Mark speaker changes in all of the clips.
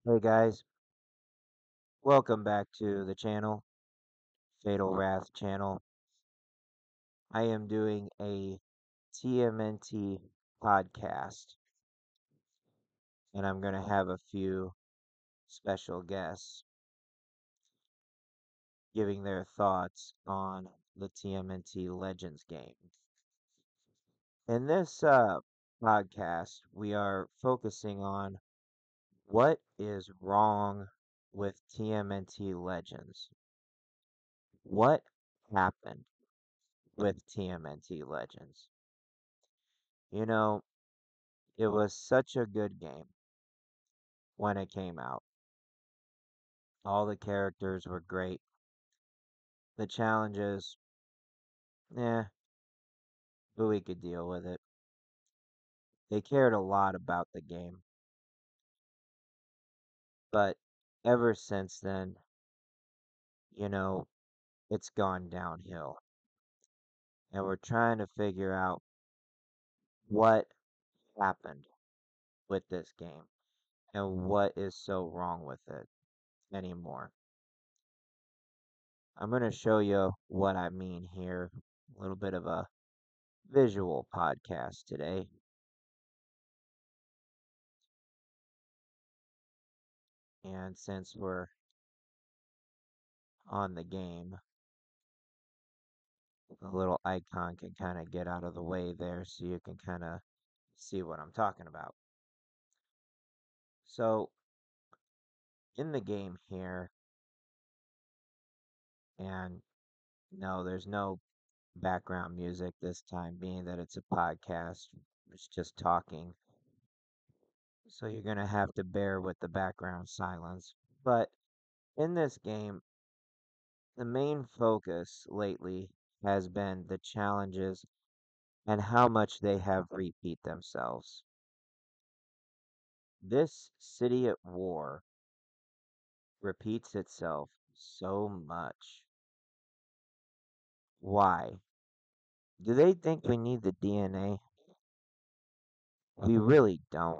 Speaker 1: Hey guys, welcome back to the channel, Fatal Wrath channel. I am doing a TMNT podcast, and I'm going to have a few special guests giving their thoughts on the TMNT Legends game. In this podcast, we are focusing on what is wrong with TMNT Legends. What happened with TMNT Legends? You know, it was such a good game when it came out. All the characters were great. The challenges, eh, but we could deal with it. They cared a lot about the game. But ever since then, you know, it's gone downhill. And we're trying to figure out what happened with this game and what is so wrong with it anymore. I'm going to show you what I mean here. A little bit of a visual podcast today. And since we're on the game, the little icon can kind of get out of the way there so you can kind of see what I'm talking about. So, in the game here, and no, there's no background music this time, being that it's a podcast, it's just talking. So, you're going to have to bear with the background silence. But in this game, the main focus lately has been the challenges and how much they have repeat themselves. This city at war repeats itself so much. Why? Do they think we need the DNA? We really don't.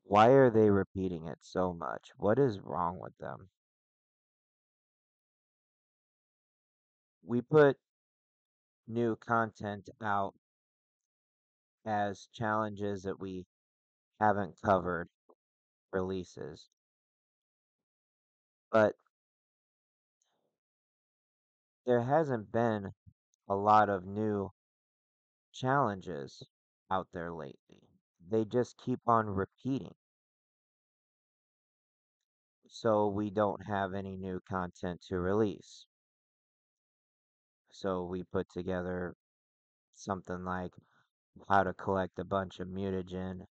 Speaker 1: Why are they repeating it so much? What is wrong with them? We put new content out as challenges that we haven't covered releases, but there hasn't been a lot of new challenges out there lately. They just keep on repeating. So we don't have any new content to release. So we put together something like how to collect a bunch of mutagen.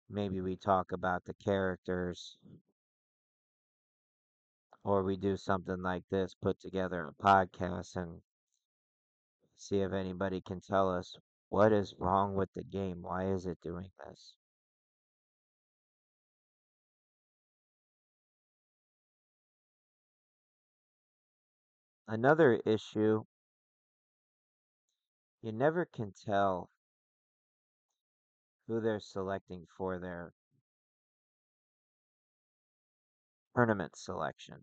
Speaker 1: Maybe we talk about the characters, or we do something like this, put together a podcast and see if anybody can tell us what is wrong with the game. Why is it doing this? Another issue, you never can tell who they're selecting for their tournament selection.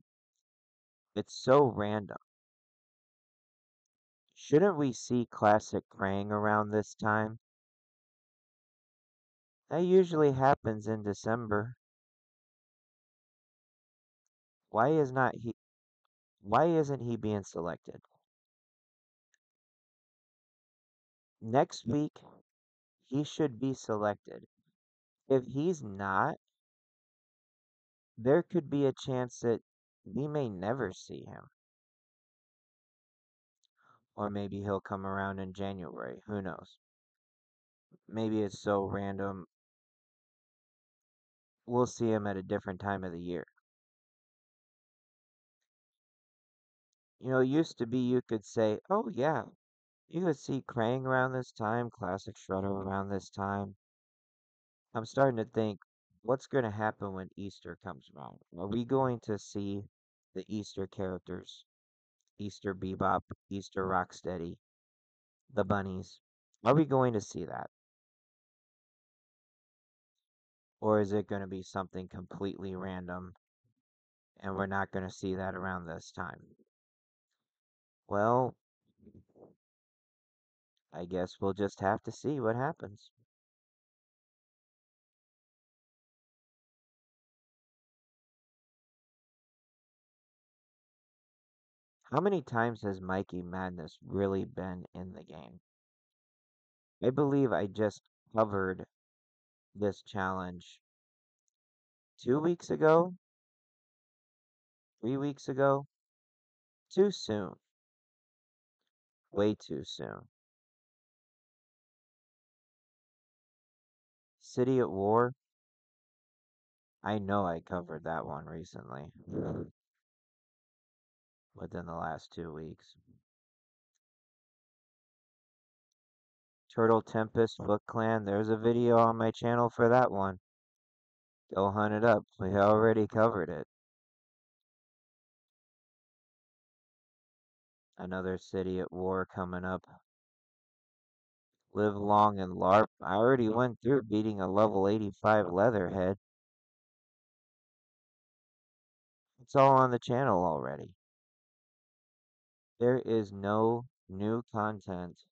Speaker 1: It's so random. Shouldn't we see Classic Krang around this time? That usually happens in December. Why is not he why isn't he being selected? Next week he should be selected. If he's not, there could be a chance that we may never see him. Or maybe he'll come around in January. Who knows? Maybe it's so random we'll see him at a different time of the year. It used to be you could say, oh yeah, you could see Krang around this time, Classic Shredder around this time. I'm starting to think, what's going to happen when Easter comes around? Are we going to see the Easter characters, Easter Bebop, Easter Rocksteady, the bunnies? Are we going to see that? Or is it going to be something completely random and we're not going to see that around this time? Well, I guess we'll just have to see what happens. How many times has Mikey Madness really been in the game? I believe I just covered this challenge 2 weeks ago, 3 weeks ago. Too soon. Way too soon. City at War. I know I covered that one recently. Within the last 2 weeks. Turtle Tempest Foot Clan. There's a video on my channel for that one. Go hunt it up. We already covered it. Another City at War coming up. Live Long and LARP. I already went through beating a level 85 Leatherhead. It's all on the channel already. There is no new content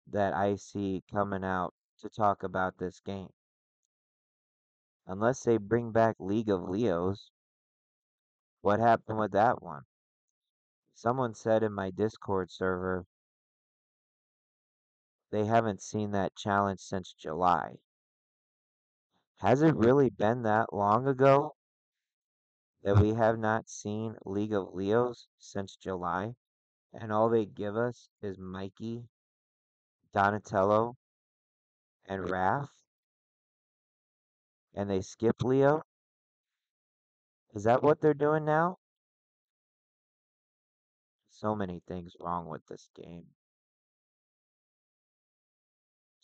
Speaker 1: that I see coming out to talk about this game. Unless they bring back League of Leos. What happened with that one? Someone said in my Discord server they haven't seen that challenge since July. Has it really been that long ago that we have not seen League of Leos since July? And all they give us is Mikey, Donatello, and Raph? And they skip Leo? Is that what they're doing now? So many things wrong with this game.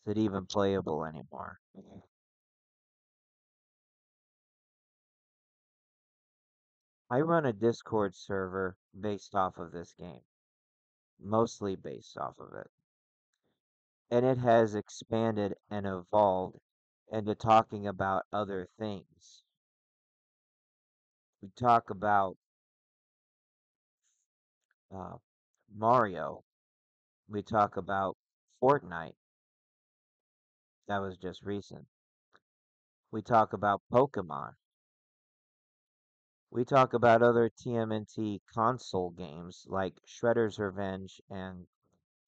Speaker 1: Is it even playable anymore? I run a Discord server based off of this game, mostly based off of it. And it has expanded and evolved into talking about other things. We talk about uh, Mario. We talk about Fortnite. That was just recent. We talk about Pokemon. We talk about other TMNT console games like Shredder's Revenge and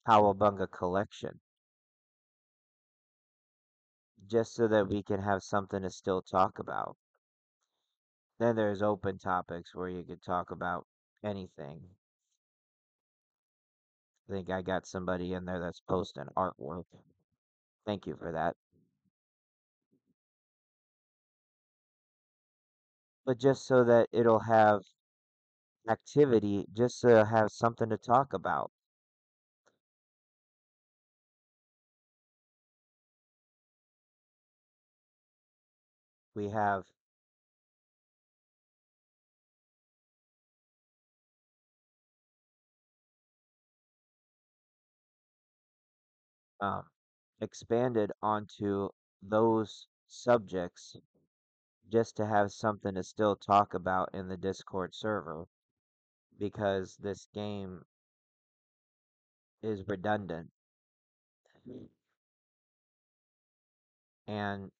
Speaker 1: Cowabunga Collection, just so that we can have something to still talk about. Then there's open topics where you could talk about anything. I think I got somebody in there that's posting artwork. Thank you for that. But just so that it'll have activity, just to have something to talk about. We have um, expanded onto those subjects just to have something to still talk about in the Discord server because this game is redundant and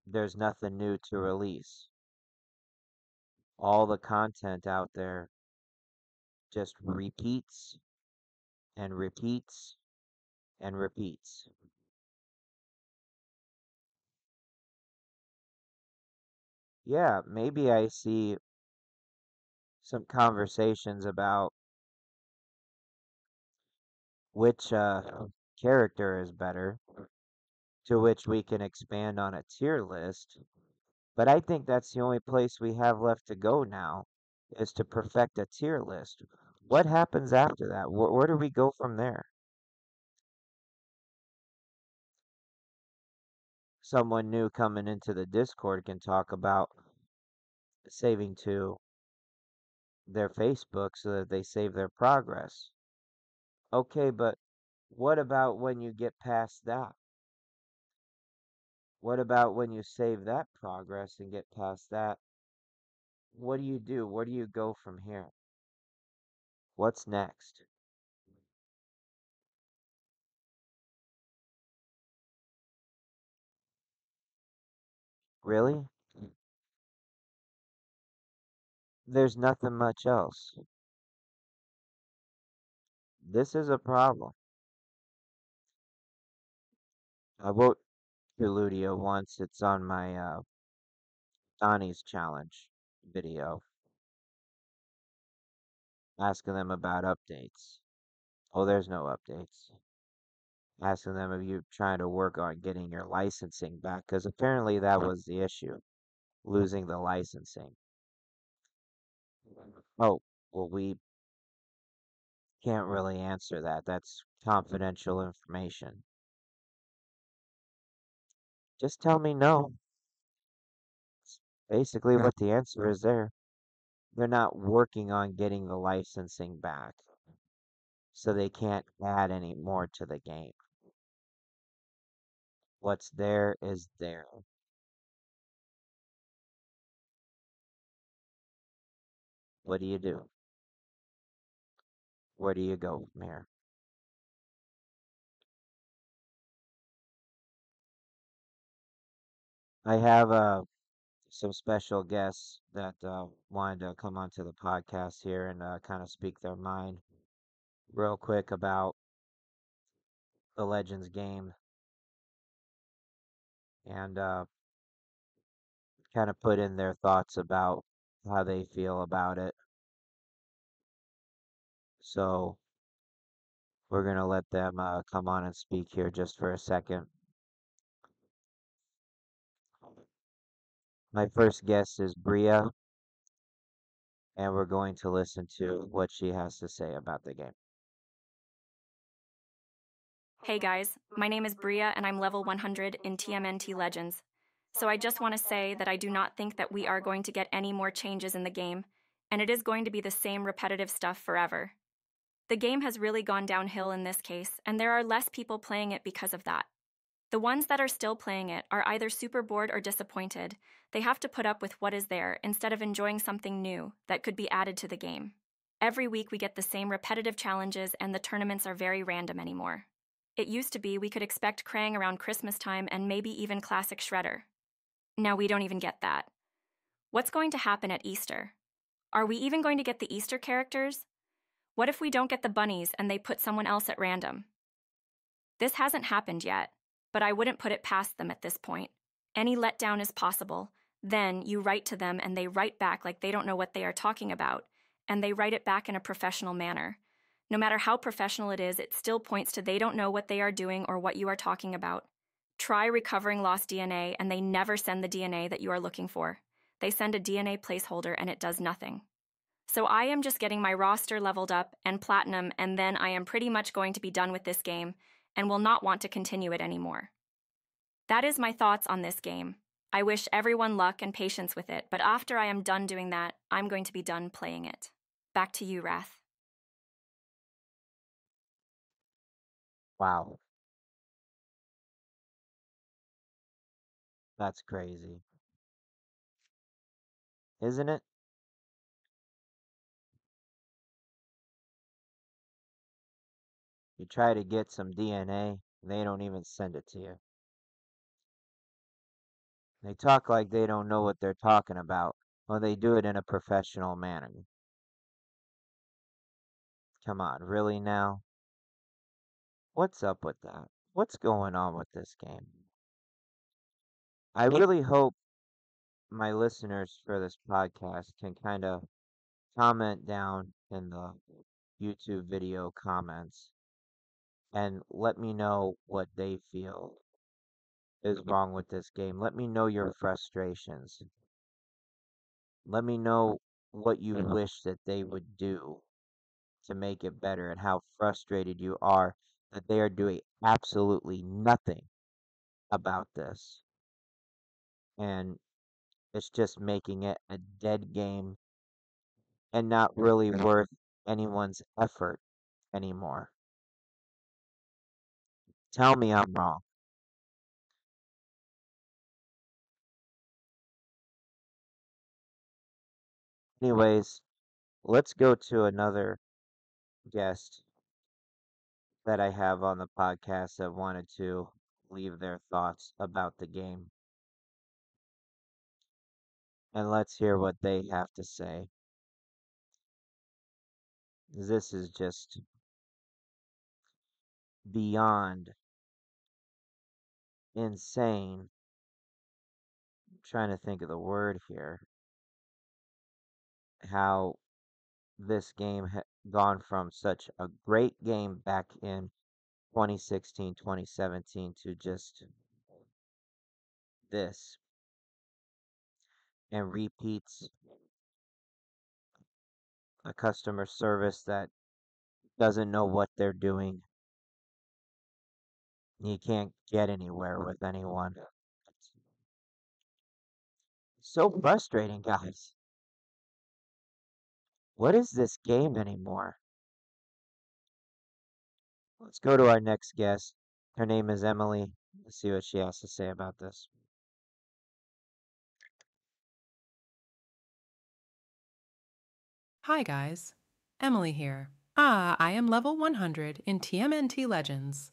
Speaker 1: there's nothing new to release. All the content out there just repeats and repeats and repeats. Yeah, maybe I see some conversations about which character is better, to which we can expand on a tier list. But I think that's the only place we have left to go now is to perfect a tier list. What happens after that? Where do we go from there? Someone new coming into the Discord can talk about saving to their Facebook so that they save their progress. Okay, but what about when you get past that? What about when you save that progress and get past that? What do you do? Where do you go from here? What's next? Really? There's nothing much else. This is a problem. I wrote to Ludio once. It's on my Donnie's challenge video, asking them about updates. Oh, there's no updates. Asking them if you're trying to work on getting your licensing back, because apparently that was the issue, losing the licensing. Oh, well, we can't really answer that. That's confidential information. Just tell me no. It's basically what the answer is there. They're not working on getting the licensing back, so they can't add any more to the game. What's there is there. What do you do? Where do you go from here? I have some special guests that wanted to come onto the podcast here and kind of speak their mind real quick about the Legends game and kind of put in their thoughts about how they feel about it. So we're going to let them come on and speak here just for a second. My first guest is Bria, and we're going to listen to what she has to say about the game.
Speaker 2: Hey guys, my name is Bria and I'm level 100 in TMNT Legends. So I just want to say that I do not think that we are going to get any more changes in the game, and it is going to be the same repetitive stuff forever. The game has really gone downhill in this case, and there are less people playing it because of that. The ones that are still playing it are either super bored or disappointed. They have to put up with what is there instead of enjoying something new that could be added to the game. Every week we get the same repetitive challenges and the tournaments are very random anymore. It used to be we could expect Krang around Christmas time and maybe even Classic Shredder. Now we don't even get that. What's going to happen at Easter? Are we even going to get the Easter characters? What if we don't get the bunnies and they put someone else at random? This hasn't happened yet, but I wouldn't put it past them at this point. Any letdown is possible. Then you write to them and they write back like they don't know what they are talking about, and they write it back in a professional manner. No matter how professional it is, it still points to they don't know what they are doing or what you are talking about. Try recovering lost DNA and they never send the DNA that you are looking for. They send a DNA placeholder and it does nothing. So I am just getting my roster leveled up and platinum, and then I am pretty much going to be done with this game and will not want to continue it anymore. That is my thoughts on this game. I wish everyone luck and patience with it, but after I am done doing that, I'm going to be done playing it. Back to you, Wrath.
Speaker 1: Wow, that's crazy, isn't it? You try to get some DNA, they don't even send it to you. They talk like they don't know what they're talking about. Well, they do it in a professional manner. Come on, really now? What's up with that? What's going on with this game? I really hope my listeners for this podcast can kind of comment down in the YouTube video comments and let me know what they feel is wrong with this game. Let me know your frustrations. Let me know what you wish that they would do to make it better and how frustrated you are that they are doing absolutely nothing about this. And it's just making it a dead game and not really worth anyone's effort anymore. Tell me I'm wrong. Anyways, let's go to another guest that I have on the podcast that wanted to leave their thoughts about the game. And let's hear what they have to say. This is just beyond insane. I'm trying to think of the word here. How this game had gone from such a great game back in 2016, 2017 to just this and repeats a customer service that doesn't know what they're doing. You can't get anywhere with anyone. It's so frustrating, guys. What is this game anymore? Let's go to our next guest. Her name is Emily. Let's see what she has to say about this.
Speaker 3: Hi guys, Emily here. I am level 100 in TMNT Legends.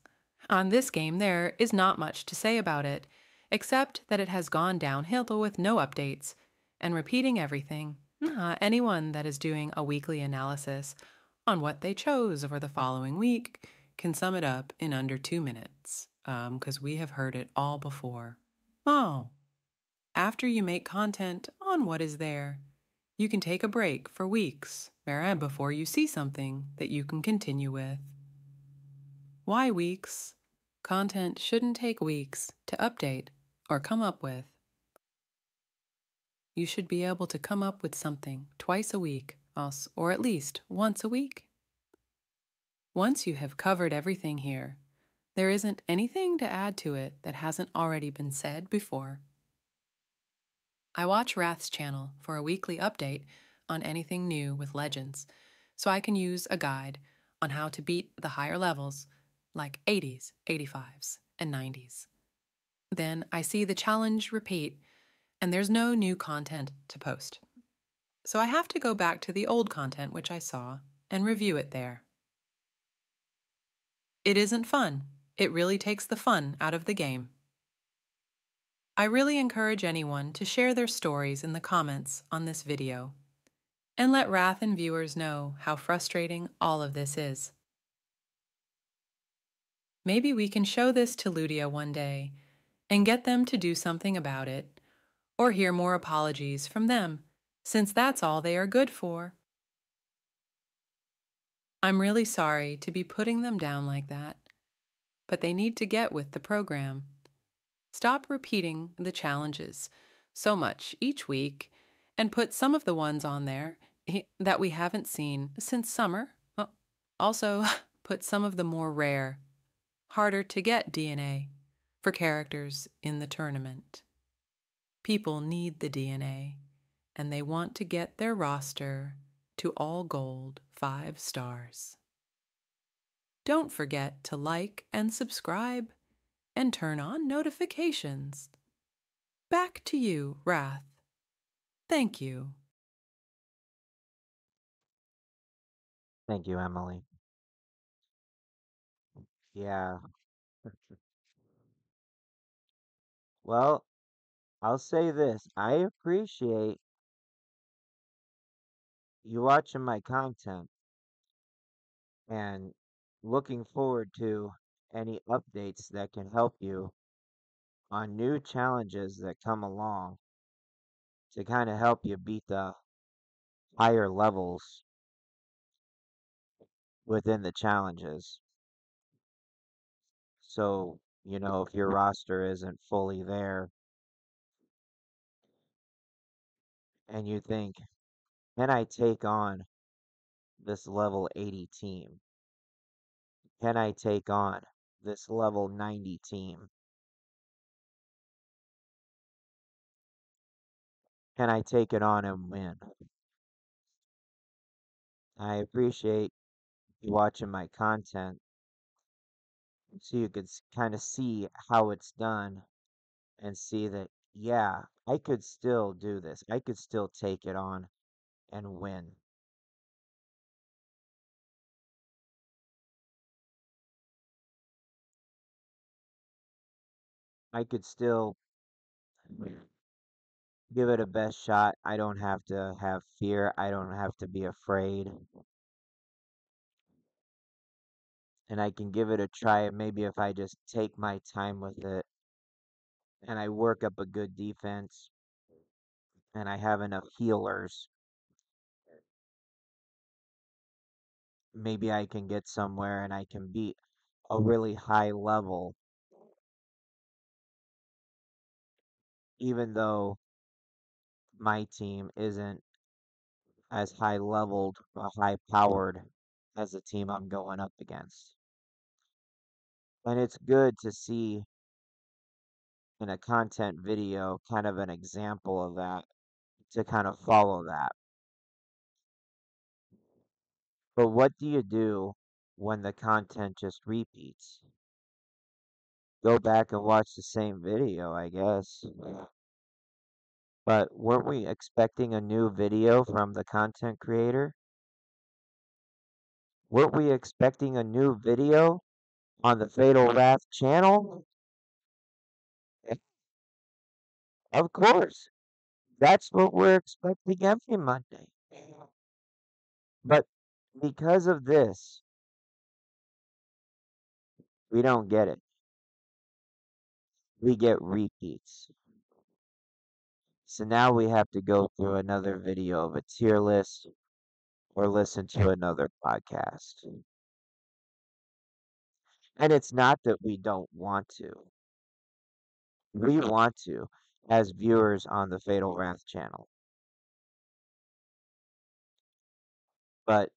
Speaker 3: On this game, there is not much to say about it, except that it has gone downhill with no updates, and repeating everything. Anyone that is doing a weekly analysis on what they chose for the following week can sum it up in under 2 minutes, because we have heard it all before. Oh, after you make content on what is there, you can take a break for weeks before you see something that you can continue with. Why weeks? Content shouldn't take weeks to update or come up with. You should be able to come up with something twice a week, or at least once a week. Once you have covered everything here, there isn't anything to add to it that hasn't already been said before. I watch Wrath's channel for a weekly update on anything new with Legends, so I can use a guide on how to beat the higher levels, like 80s, 85s, and 90s. Then I see the challenge repeat, and there's no new content to post. So I have to go back to the old content which I saw and review it there. It isn't fun. It really takes the fun out of the game. I really encourage anyone to share their stories in the comments on this video and let Wrath and viewers know how frustrating all of this is. Maybe we can show this to Ludia one day and get them to do something about it, or hear more apologies from them, since that's all they are good for. I'm really sorry to be putting them down like that, but they need to get with the program. Stop repeating the challenges so much each week and put some of the ones on there that we haven't seen since summer. Also, put some of the more rare, harder to get DNA for characters in the tournament. People need the DNA, and they want to get their roster to all gold 5 stars. Don't forget to like and subscribe and turn on notifications. Back to you, Wrath. Thank you.
Speaker 1: Thank you, Emily. Yeah. Well, I'll say this. I appreciate you watching my content and looking forward to any updates that can help you on new challenges that come along to kind of help you beat the higher levels within the challenges. So, if your roster isn't fully there and you think, can I take on this level 80 team? Can I take on this level 90 team? Can I take it on and win? I appreciate you watching my content so you could kind of see how it's done and see that, yeah, I could still do this. I could still take it on and win. I could still give it a best shot. I don't have to have fear. I don't have to be afraid. And I can give it a try. Maybe if I just take my time with it and I work up a good defense and I have enough healers, maybe I can get somewhere and I can beat a really high level, even though my team isn't as high leveled or high powered as the team I'm going up against. And it's good to see in a content video kind of an example of that to kind of follow that. But what do you do when the content just repeats? Go back and watch the same video, I guess. But weren't we expecting a new video from the content creator? Weren't we expecting a new video on the Fatal Wrath channel? Of course. That's what we're expecting every Monday. But because of this, we don't get it. We get repeats. So now we have to go through another video of a tier list or listen to another podcast. And it's not that we don't want to. We want to as viewers on the Fatal Wrath channel. But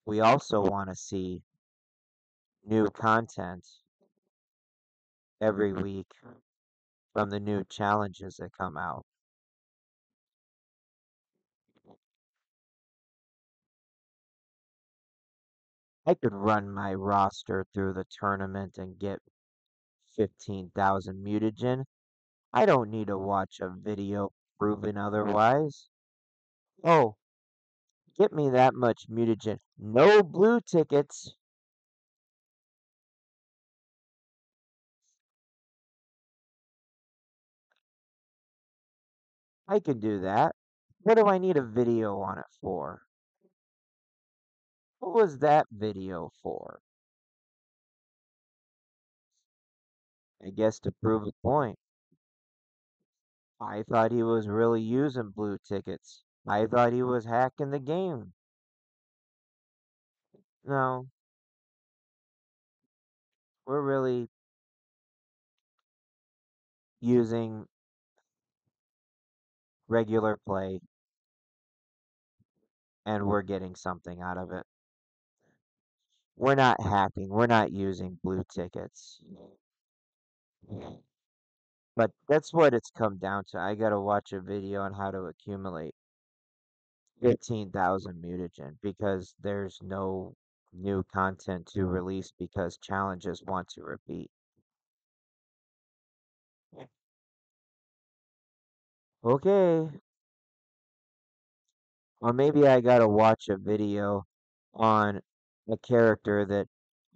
Speaker 1: we also want to see new content every week from the new challenges that come out. I could run my roster through the tournament and get 15,000 mutagen. I don't need to watch a video proving otherwise. Oh, get me that much mutagen. No blue tickets. I can do that. What do I need a video on it for? What was that video for? I guess to prove a point. I thought he was really using blue tickets. I thought he was hacking the game. No, we're really using regular play and we're getting something out of it. We're not hacking. We're not using blue tickets. But that's what it's come down to. I gotta watch a video on how to accumulate 15,000 mutagen because there's no new content to release because challenges want to repeat. Okay. Or maybe I gotta watch a video on a character that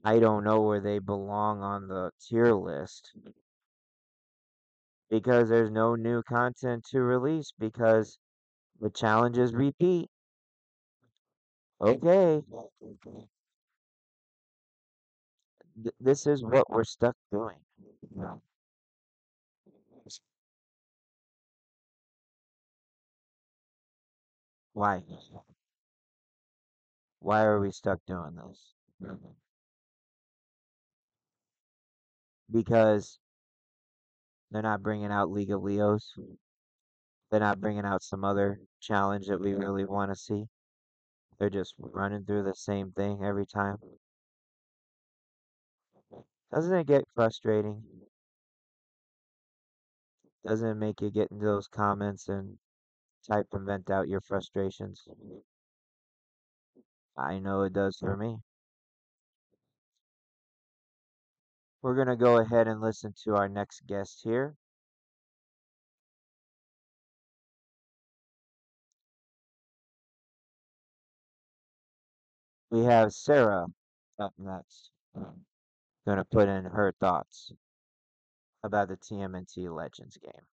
Speaker 1: I don't know where they belong on the tier list because there's no new content to release because the challenges repeat. Okay. This is what we're stuck doing. Why? Why are we stuck doing this? Because they're not bringing out League of Leos. They're not bringing out some other challenge that we really want to see. They're just running through the same thing every time. Doesn't it get frustrating? Doesn't it make you get into those comments and type and vent out your frustrations? I know it does for me. We're going to go ahead and listen to our next guest here. We have Sarah up next, going to put in her thoughts about the TMNT Legends game.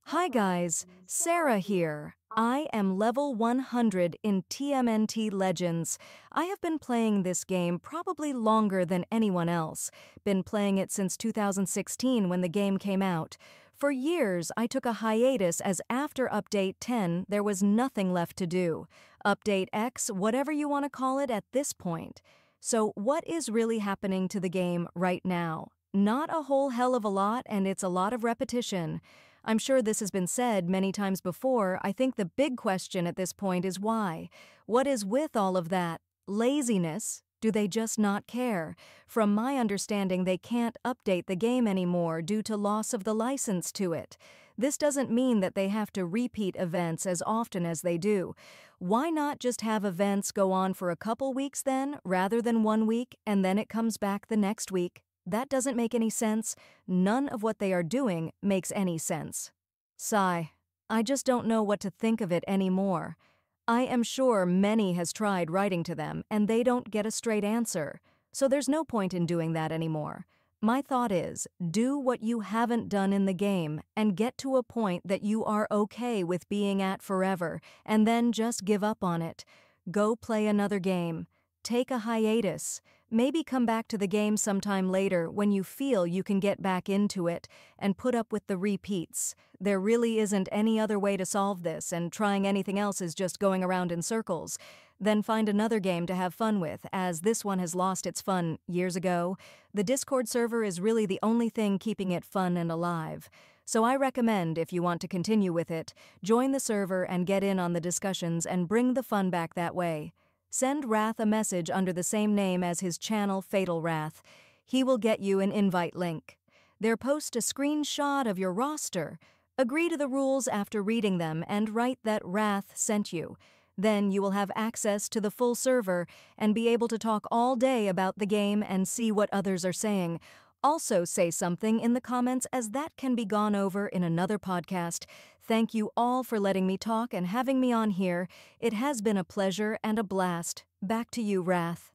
Speaker 4: Hi guys, Sarah here. I am level 100 in TMNT Legends. I have been playing this game probably longer than anyone else. Been playing it since 2016 when the game came out. For years, I took a hiatus as after Update 10, there was nothing left to do. Update X, whatever you want to call it at this point. So what is really happening to the game right now? Not a whole hell of a lot, and it's a lot of repetition. I'm sure this has been said many times before. I think the big question at this point is why? What is with all of that? Laziness? Do they just not care? From my understanding, they can't update the game anymore due to loss of the license to it. This doesn't mean that they have to repeat events as often as they do. Why not just have events go on for a couple weeks then, rather than 1 week, and then it comes back the next week? That doesn't make any sense. None of what they are doing makes any sense. Sigh. I just don't know what to think of it anymore. I am sure many has tried writing to them, and they don't get a straight answer. So there's no point in doing that anymore. My thought is, do what you haven't done in the game, and get to a point that you are okay with being at forever, and then just give up on it. Go play another game. Take a hiatus. Maybe come back to the game sometime later when you feel you can get back into it and put up with the repeats. There really isn't any other way to solve this, and trying anything else is just going around in circles. Then find another game to have fun with, as this one has lost its fun years ago. The Discord server is really the only thing keeping it fun and alive. So I recommend, if you want to continue with it, join the server and get in on the discussions and bring the fun back that way. Send Wrath a message under the same name as his channel, Fatal Wrath. He will get you an invite link. There, post a screenshot of your roster. Agree to the rules after reading them and write that Wrath sent you. Then you will have access to the full server and be able to talk all day about the game and see what others are saying. Also say something in the comments, as that can be gone over in another podcast. Thank you all for letting me talk and having me on here. It has been a pleasure and a blast. Back to you, Wrath.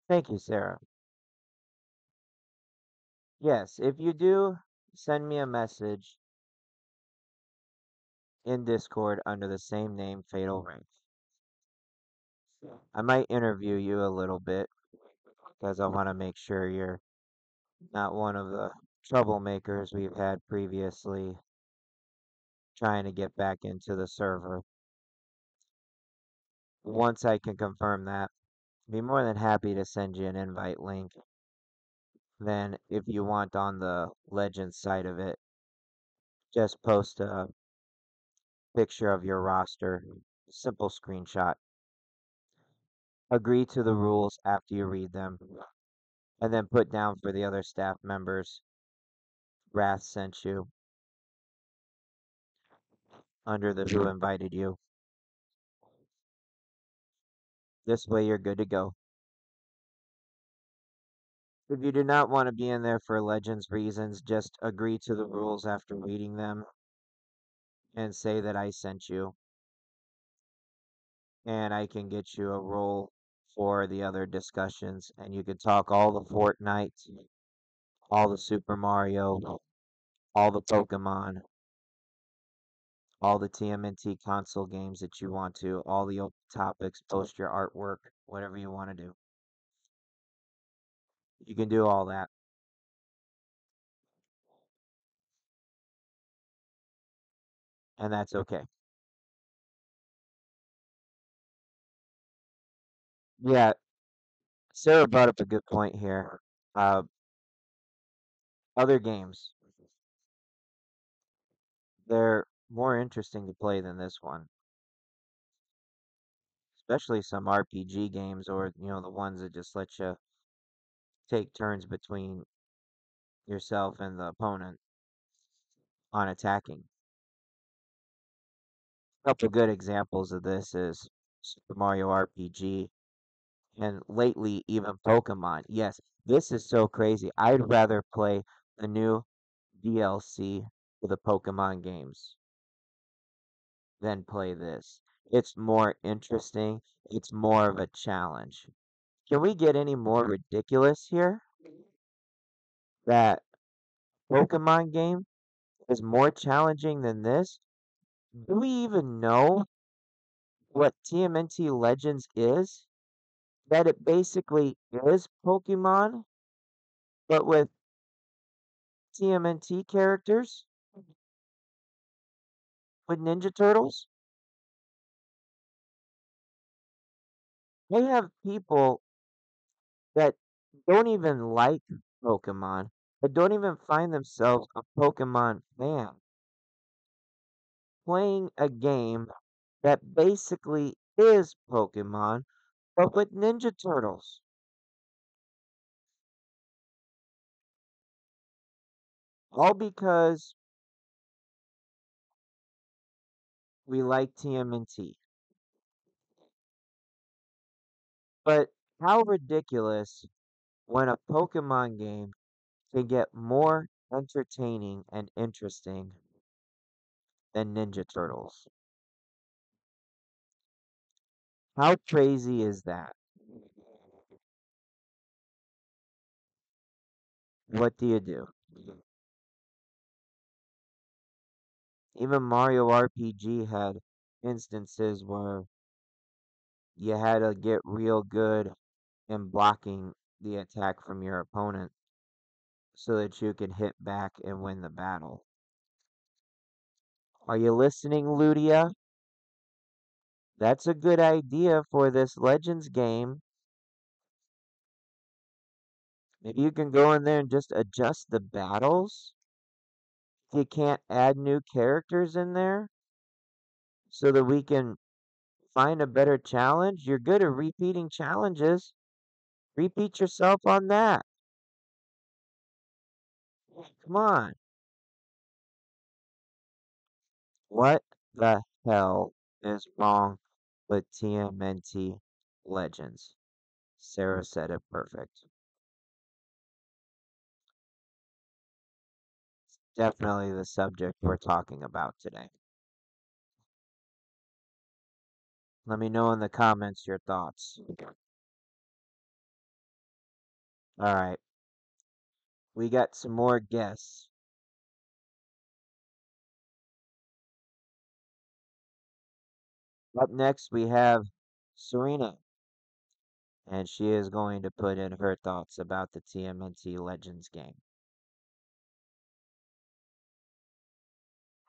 Speaker 1: Thank you, Sarah. Yes, if you do, send me a message in Discord under the same name, Fatal Rank. I might interview you a little bit because I want to make sure you're not one of the troublemakers we've had previously trying to get back into the server. Once I can confirm that, I'd be more than happy to send you an invite link. Then, if you want on the Legends side of it, just post a picture of your roster, simple screenshot. Agree to the rules after you read them, and then put down for the other staff members, Wrath sent you under the who invited you. This way you're good to go. If you do not want to be in there for Legends reasons, just agree to the rules after reading them and say that I sent you. And I can get you a role for the other discussions, and you can talk all the Fortnite, all the Super Mario, all the Pokemon, all the TMNT console games that you want to, all the open topics, post your artwork, whatever you want to do. You can do all that. And that's okay. Yeah, Sarah brought up a good point here. Uh, other games, they're more interesting to play than this one, especially some RPG games, or the ones that just let you take turns between yourself and the opponent on attacking. A couple good examples of this is Super Mario RPG, and lately even Pokemon. Yes, this is so crazy. I'd rather play the new DLC for the Pokemon games than play this. It's more interesting. It's more of a challenge. Can we get any more ridiculous here? That Pokemon game is more challenging than this? Do we even know what TMNT Legends is? That it basically is Pokemon, but with TMNT characters, with Ninja Turtles? They have people that don't even like Pokemon, that don't even find themselves a Pokemon fan, playing a game that basically is Pokemon, but with Ninja Turtles. All because we like TMNT. But how ridiculous when a Pokemon game can get more entertaining and interesting than Ninja Turtles. How crazy is that? What do you do? Even Mario RPG had instances where you had to get real good in blocking the attack from your opponent so that you could hit back and win the battle. Are you listening, Ludia? That's a good idea for this Legends game. Maybe you can go in there and just adjust the battles. If you can't add new characters in there so that we can find a better challenge. You're good at repeating challenges. Repeat yourself on that. Come on. What the hell is wrong with TMNT Legends? Sarah said it perfect. Definitely the subject we're talking about today. Let me know in the comments your thoughts. All right. We got some more guests. Up next, we have Serena, and she is going to put in her thoughts about the TMNT Legends game.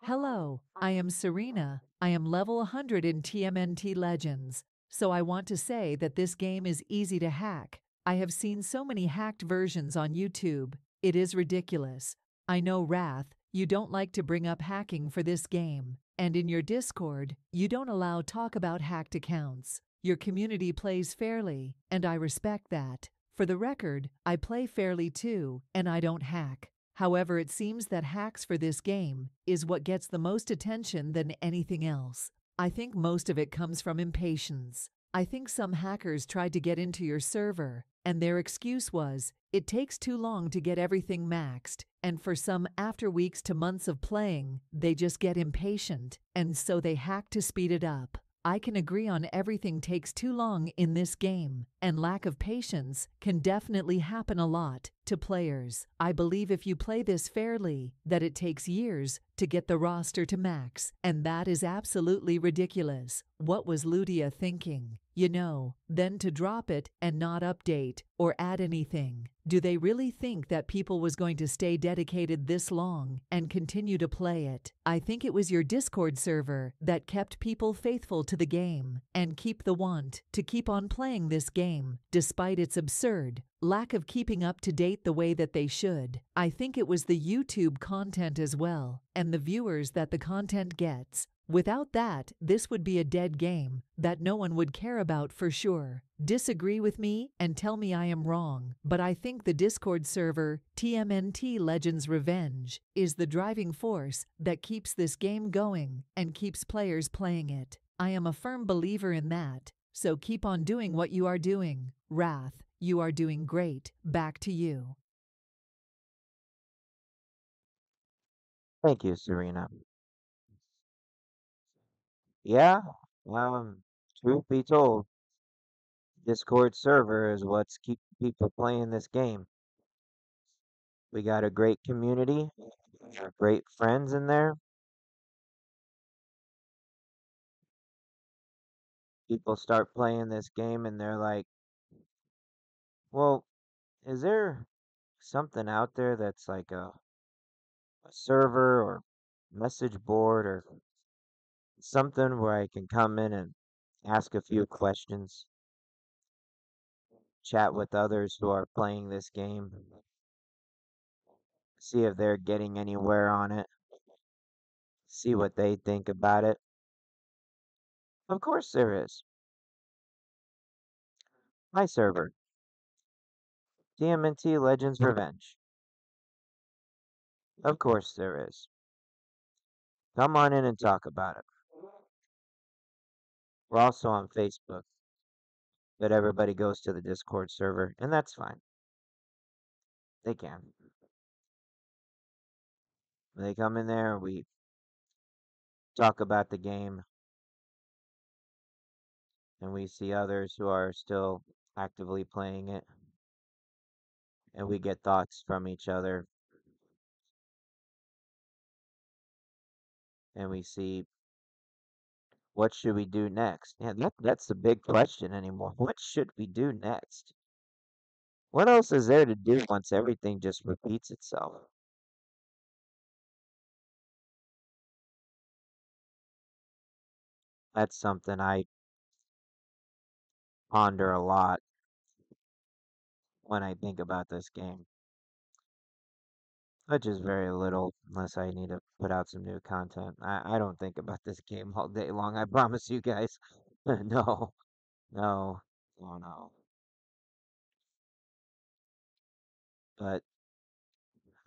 Speaker 5: Hello, I am Serena. I am level 100 in TMNT Legends, so I want to say that this game is easy to hack. I have seen so many hacked versions on YouTube. It is ridiculous. I know, Wrath, you don't like to bring up hacking for this game, and in your Discord, you don't allow talk about hacked accounts. Your community plays fairly, and I respect that. For the record, I play fairly too, and I don't hack. However, it seems that hacks for this game is what gets the most attention than anything else. I think most of it comes from impatience. I think some hackers tried to get into your server, and their excuse was, it takes too long to get everything maxed, and for some, after weeks to months of playing, they just get impatient, and so they hack to speed it up. I can agree on everything takes too long in this game, and lack of patience can definitely happen a lot to players. I believe if you play this fairly, that it takes years to get the roster to max, and that is absolutely ridiculous. What was Ludia thinking? You know, then to drop it and not update or add anything. Do they really think that people was going to stay dedicated this long and continue to play it? I think it was your Discord server that kept people faithful to the game and keep the want to keep on playing this game despite its absurd lack of keeping up to date the way that they should. I think it was the YouTube content as well, and the viewers that the content gets. Without that, this would be a dead game that no one would care about for sure. Disagree with me and tell me I am wrong, but I think the Discord server TMNT Legends Revenge is the driving force that keeps this game going and keeps players playing it. I am a firm believer in that, so keep on doing what you are doing. Wrath, you are doing great. Back to you.
Speaker 1: Thank you, Serena. Yeah, truth be told, Discord server is what's keep people playing this game. We got a great community, great friends in there. People start playing this game and they're like, well, is there something out there that's like a server or message board or something where I can come in and ask a few questions, chat with others who are playing this game, see if they're getting anywhere on it, see what they think about it? Of course there is. My server, TMNT Legends Revenge. Of course there is. Come on in and talk about it. We're also on Facebook, but everybody goes to the Discord server, and that's fine. They can. When they come in there, we talk about the game, and we see others who are still actively playing it, and we get thoughts from each other, and we see what should we do next. Yeah, that's the big question anymore. What should we do next? What else is there to do once everything just repeats itself? That's something I ponder a lot when I think about this game, which is very little unless I need to put out some new content. I don't think about this game all day long, I promise you guys. No, no, no. But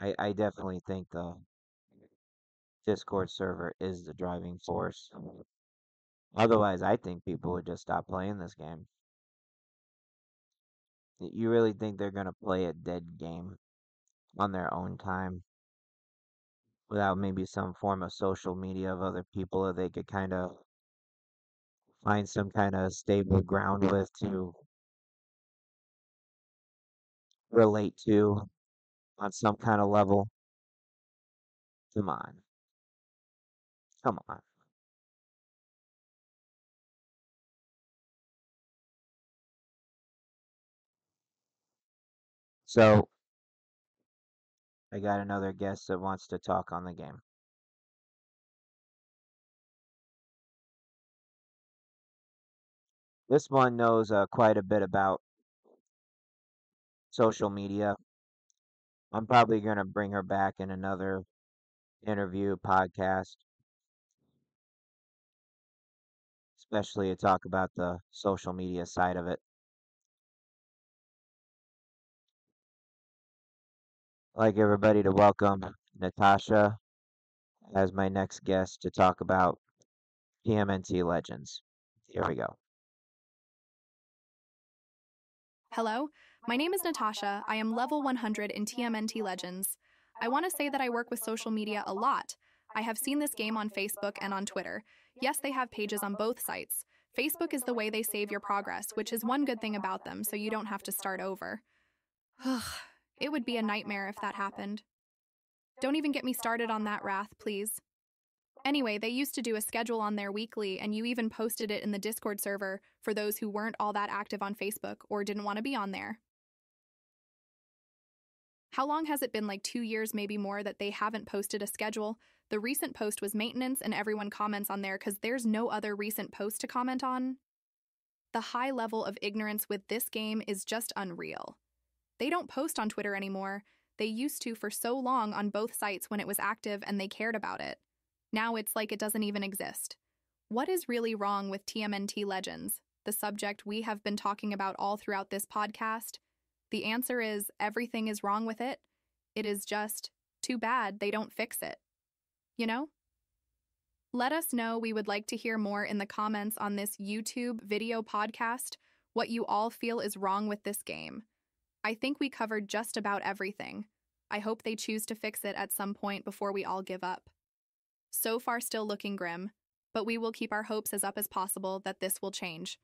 Speaker 1: I definitely think the Discord server is the driving force. Otherwise, I think people would just stop playing this game. You really think they're going to play a dead game on their own time without maybe some form of social media of other people that they could kind of find some kind of stable ground with to relate to on some kind of level? Come on. Come on. So, I got another guest that wants to talk on the game. This one knows quite a bit about social media. I'm probably going to bring her back in another interview podcast, especially to talk about the social media side of it. I'd like everybody to welcome Natasha as my next guest to talk about TMNT Legends. Here we go.
Speaker 2: Hello, my name is Natasha. I am level 100 in TMNT Legends. I want to say that I work with social media a lot. I have seen this game on Facebook and on Twitter. Yes, they have pages on both sites. Facebook is the way they save your progress, which is one good thing about them, so you don't have to start over. It would be a nightmare if that happened. Don't even get me started on that, Wrath, please. Anyway, they used to do a schedule on there weekly, and you even posted it in the Discord server for those who weren't all that active on Facebook or didn't want to be on there. How long has it been? Like 2 years, maybe more, that they haven't posted a schedule? The recent post was maintenance, and everyone comments on there because there's no other recent post to comment on. The high level of ignorance with this game is just unreal. They don't post on Twitter anymore. They used to for so long on both sites when it was active and they cared about it. Now it's like it doesn't even exist. What is really wrong with TMNT Legends, the subject we have been talking about all throughout this podcast? The answer is everything is wrong with it. It is just too bad they don't fix it. You know? Let us know. We would like to hear more in the comments on this YouTube video podcast what you all feel is wrong with this game. I think we covered just about everything.
Speaker 6: I hope they choose to fix it at some point before we all give up. So far, still looking grim, but we will keep our hopes as up as possible that this will change.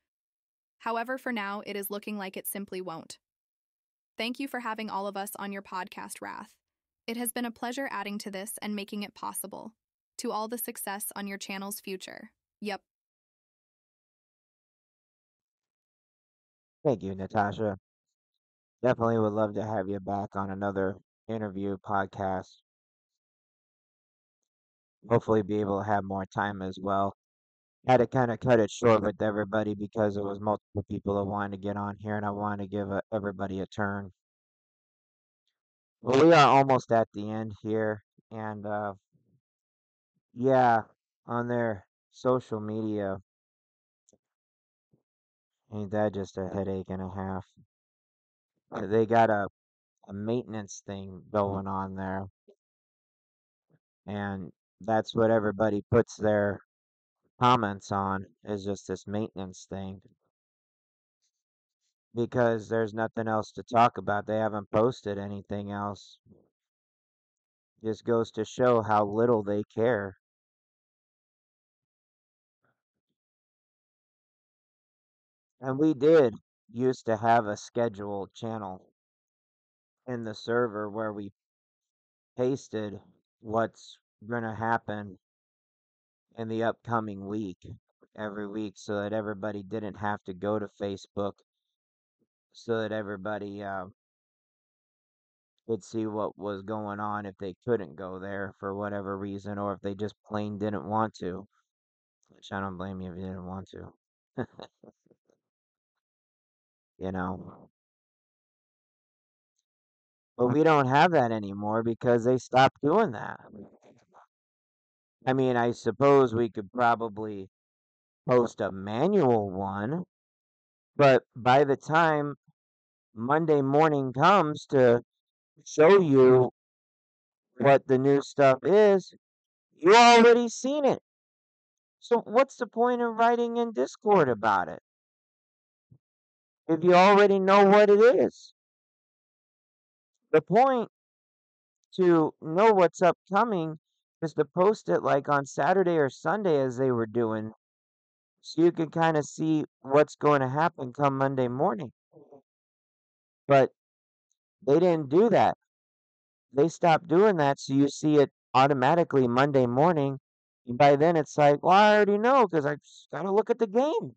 Speaker 6: However, for now, it is looking like it simply won't. Thank you for having all of us on your podcast, Wrath. It has been a pleasure adding to this and making it possible. To all the success on your channel's future. Yep.
Speaker 1: Thank you, Natasha. Definitely would love to have you back on another interview podcast. Hopefully be able to have more time as well. Had to kind of cut it short with everybody because it was multiple people that wanted to get on here and I wanted to give everybody a turn. Well, we are almost at the end here, and yeah, on their social media, ain't that just a headache and a half? They got a maintenance thing going on there, and that's what everybody puts their comments on is just this maintenance thing because there's nothing else to talk about. They haven't posted anything else. Just goes to show how little they care. And we did used to have a scheduled channel in the server where we pasted what's going to happen in the upcoming week every week so that everybody didn't have to go to Facebook, so that everybody could see what was going on if they couldn't go there for whatever reason or if they just plain didn't want to, which I don't blame you if you didn't want to. you know. But we don't have that anymore because they stopped doing that. I mean, I suppose we could probably post a manual one, but by the time Monday morning comes to show you what the new stuff is, you already seen it. So what's the point of writing in Discord about it if you already know what it is? The point to know what's upcoming is to post it like on Saturday or Sunday as they were doing so you can kind of see what's going to happen come Monday morning. But they didn't do that. They stopped doing that, so you see it automatically Monday morning. And by then it's like, well, I already know because I just got to look at the game.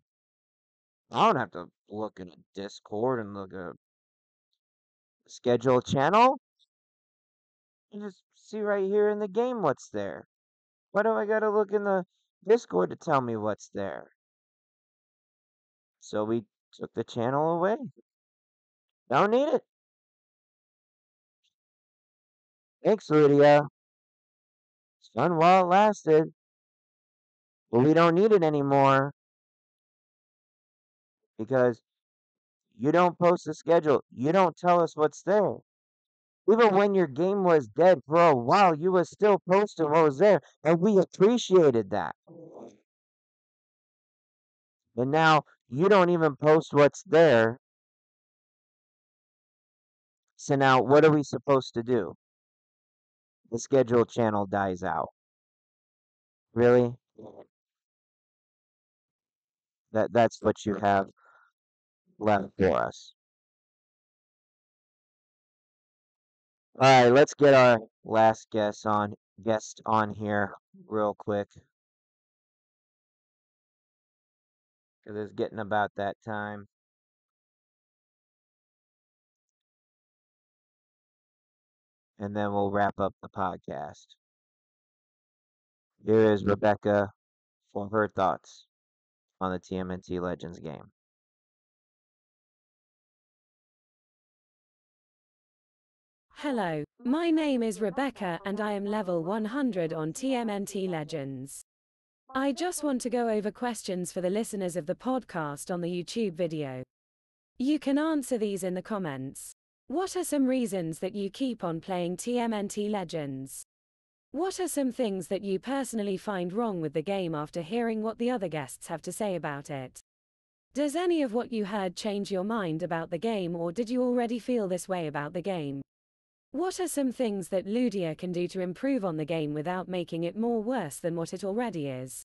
Speaker 1: I don't have to look in a Discord and look at a schedule channel. You just see right here in the game what's there. Why do I got to look in the Discord to tell me what's there? So we took the channel away. Don't need it. Thanks, Lydia. It's fun while it lasted. But we don't need it anymore because you don't post the schedule. You don't tell us what's there. Even when your game was dead for a while, you was still posting what was there, and we appreciated that. But now you don't even post what's there. So now what are we supposed to do? The scheduled channel dies out. Really? That's what you have left for us. All right, let's get our last guest on here real quick because it's getting about that time. And then we'll wrap up the podcast. Here is Rebecca for her thoughts on the TMNT Legends game.
Speaker 7: Hello, my name is Rebecca and I am level 100 on TMNT Legends. I just want to go over questions for the listeners of the podcast on the YouTube video. You can answer these in the comments. What are some reasons that you keep on playing TMNT Legends? What are some things that you personally find wrong with the game after hearing what the other guests have to say about it? Does any of what you heard change your mind about the game, or did you already feel this way about the game? What are some things that Ludia can do to improve on the game without making it more worse than what it already is?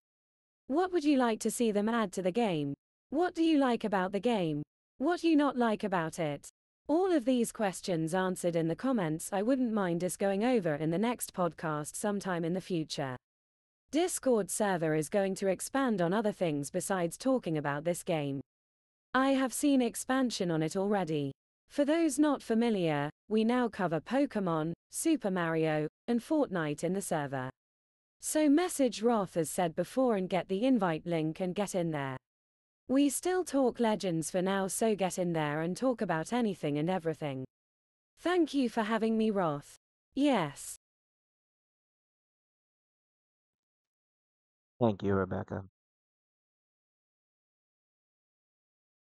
Speaker 7: What would you like to see them add to the game? What do you like about the game? What do you not like about it? All of these questions answered in the comments. I wouldn't mind us going over in the next podcast sometime in the future. Discord server is going to expand on other things besides talking about this game. I have seen expansion on it already. For those not familiar, we now cover Pokemon, Super Mario, and Fortnite in the server. So message Roth as said before and get the invite link and get in there. We still talk Legends for now, so get in there and talk about anything and everything. Thank you for having me, Roth. Yes.
Speaker 1: Thank you, Rebecca.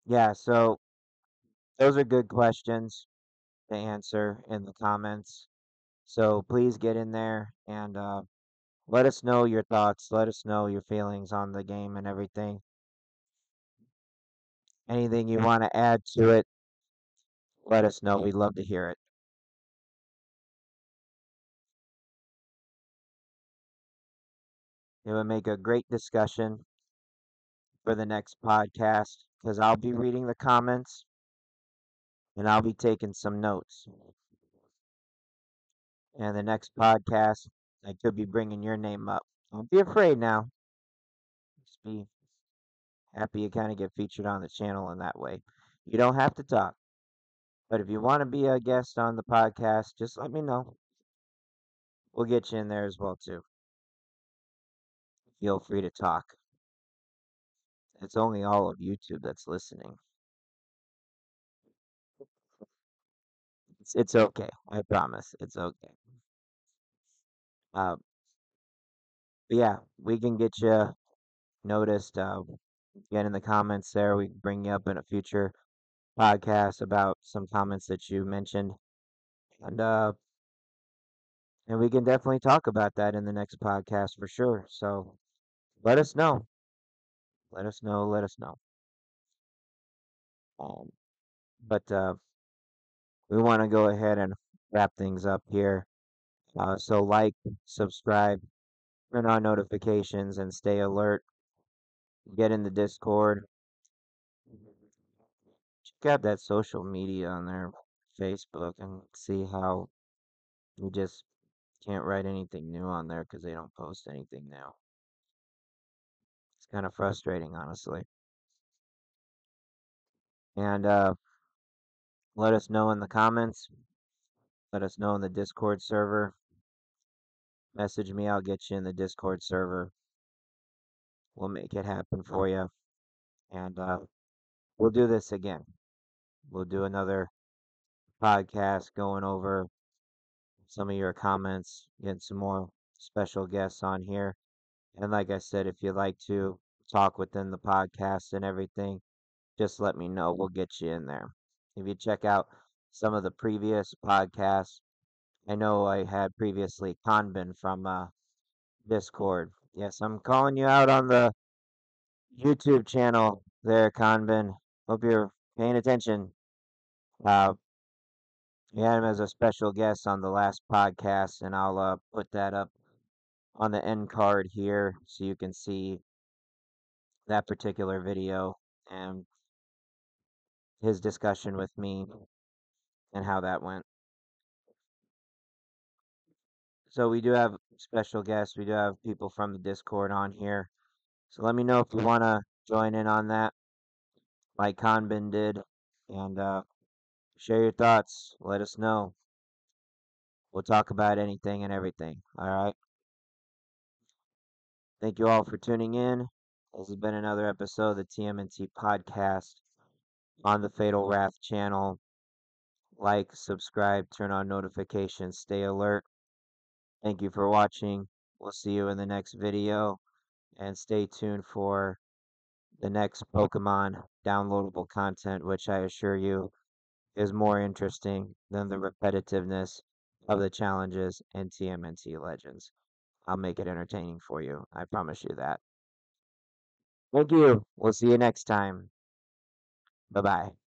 Speaker 1: Yeah, so those are good questions to answer in the comments. So please get in there and let us know your thoughts. Let us know your feelings on the game and everything. Anything you want to add to it, let us know. We'd love to hear it. It would make a great discussion for the next podcast because I'll be reading the comments and I'll be taking some notes. And the next podcast, I could be bringing your name up. Don't be afraid now. Just be happy you kind of get featured on the channel in that way. You don't have to talk, but if you want to be a guest on the podcast, just let me know. We'll get you in there as well too. Feel free to talk. It's only all of YouTube that's listening. It's okay. I promise. It's okay. But yeah, we can get you noticed. Get in the comments there. We can bring you up in a future podcast about some comments that you mentioned, and we can definitely talk about that in the next podcast for sure. So let us know. Let us know. Let us know. But we want to go ahead and wrap things up here. So like, subscribe, turn on notifications, and stay alert. Get in the Discord. Check out that social media on there, Facebook, and see how you just can't write anything new on there because they don't post anything now. It's kind of frustrating, honestly. And let us know in the comments. Let us know in the Discord server. Message me, I'll get you in the Discord server. We'll make it happen for you. And we'll do this again. We'll do another podcast going over some of your comments, getting some more special guests on here. And like I said, if you'd like to talk within the podcast and everything, just let me know. We'll get you in there. If you check out some of the previous podcasts, I know I had previously Kanban from Discord. Yes, I'm calling you out on the YouTube channel there, Kanban. Hope you're paying attention. Uh, we had him as a special guest on the last podcast, and I'll put that up on the end card here so you can see that particular video and his discussion with me and how that went. So we do have special guests. We do have people from the Discord on here. So let me know if you want to join in on that, like Kanban did, and share your thoughts. Let us know. We'll talk about anything and everything. All right. Thank you all for tuning in. This has been another episode of the TMNT Podcast on the Fatal Wrath channel. Like, subscribe, turn on notifications, stay alert. Thank you for watching. We'll see you in the next video. And stay tuned for the next Pokemon downloadable content, which I assure you is more interesting than the repetitiveness of the challenges in TMNT Legends. I'll make it entertaining for you. I promise you that. Thank you. We'll see you next time. Bye bye.